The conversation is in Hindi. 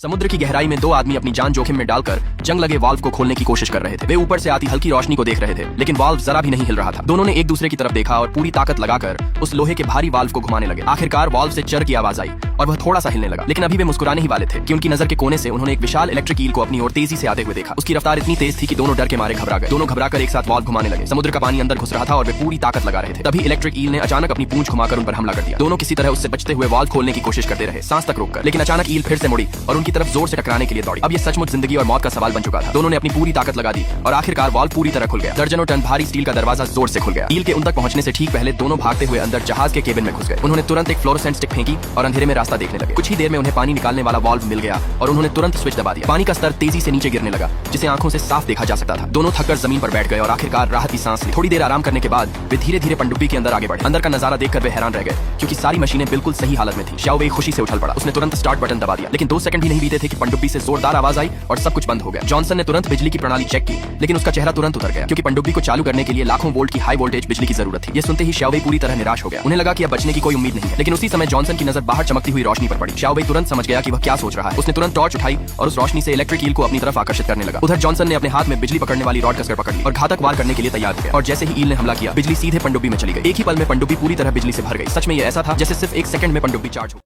समुद्र की गहराई में दो आदमी अपनी जान जोखिम में डालकर जंग लगे वाल्व को खोलने की कोशिश कर रहे थे। वे ऊपर से आती हल्की रोशनी को देख रहे थे, लेकिन वाल्व जरा भी नहीं हिल रहा था। दोनों ने एक दूसरे की तरफ देखा और पूरी ताकत लगाकर उस लोहे के भारी वाल्व को घुमाने लगे। आखिरकार वाल्व से चर की आवाज आई और वह थोड़ा सा हिलने लगा, लेकिन अभी वे मुस्कुराने ही वाले थे कि उनकी नजर के कोने से उन्होंने एक विशाल इलेक्ट्रिक ईल को अपनी ओर तेजी से आते हुए देखा। उसकी रफ्तार इतनी तेज थी कि दोनों डर के मारे घबरा गए। दोनों घबराकर एक साथ वाल्व घुमाने लगे। समुद्र का पानी अंदर घुस रहा था और वे पूरी ताकत लगा रहे थे। तभी इलेक्ट्रिक ईल ने अचानक अपनी पूंछ घुमाकर उन पर हमला कर दिया। दोनों किसी तरह उससे बचते हुए वाल्व खोलने की कोशिश करते रहे, सांस तक रोककर, लेकिन अचानक ईल फिर से मुड़ी और उनकी तरफ जोर से टकराने के लिए दौड़ी। अब ये सचमुच जिंदगी और मौत का सवाल बन चुका था। दोनों ने अपनी पूरी ताकत लगा दी और आखिरकार वाल्व पूरी तरह खुल गया। दर्जनों टन भारी स्टील का दरवाजा जोर से खुल गया। ईल के उन तक पहुंचने से ठीक पहले दोनों भागते हुए अंदर जहाज के केबिन में घुस गए। उन्होंने तुरंत एक फ्लोरोसेंट स्टिक फेंकी और अंधेरे में रास्ता देखने लगे। कुछ ही देर में उन्हें पानी निकालने वाला वाल्व मिल गया और उन्होंने तुरंत स्विच दबा दिया। पानी का स्तर तेजी से नीचे गिरने लगा, जिसे आंखों से साफ देखा जा सकता था। दोनों थककर जमीन पर बैठ गए और आखिरकार राहत की सांस ली। थोड़ी देर आराम करने के बाद वे धीरे धीरे पनडुब्बी के अंदर आगे बढ़े। अंदर का नजारा देखकर वे हैरान रह गए, क्योंकि सारी मशीनें बिल्कुल सही हालत में थी। शाओ वेई खुशी से उछल पड़ा। उसने तुरंत स्टार्ट बटन दबा दिया, लेकिन 2 सेकंड भी नहीं बीते थे कि पनडुब्बी से जोरदार आवाज आई और सब कुछ बंद हो गया। जॉनसन ने तुरंत बिजली की प्रणाली चेक की, लेकिन उसका चेहरा तुरंत उतर गया, क्योंकि पनडुब्बी को चालू करने के लिए लाखों वोल्ट की हाई वोल्टेज बिजली की जरूरत थी। ये सुनते ही शाओ वेई पूरी तरह निराश हो गया। उन्हें लगा कि अब बचने की कोई उम्मीद नहीं है, लेकिन उसी समय जॉनसन की नजर बाहर चमकती हुई रोशनी पर पड़ी। शाओ वेई तुरंत समझ गया कि वह क्या सोच रहा है। उसने तुरंत टॉर्च उठाई और उस रोशनी से इलेक्ट्रिक ईल को अपनी तरफ आकर्षित करने लगा। उधर जॉनसन ने अपने हाथ में बिजली पकड़ने वाली रॉड कसकर पकड़ ली और घातक वार करने के लिए तैयार हो गया। और जैसे ही ईल ने हमला किया, बिजली सीधे पनडुब्बी में चली गई। एक ही पल में पनडुब्बी पूरी तरह बिजली से भर गई। सच में ये ऐसा था जैसे सिर्फ 1 सेकंड में पनडुब्बी चार्ज हो।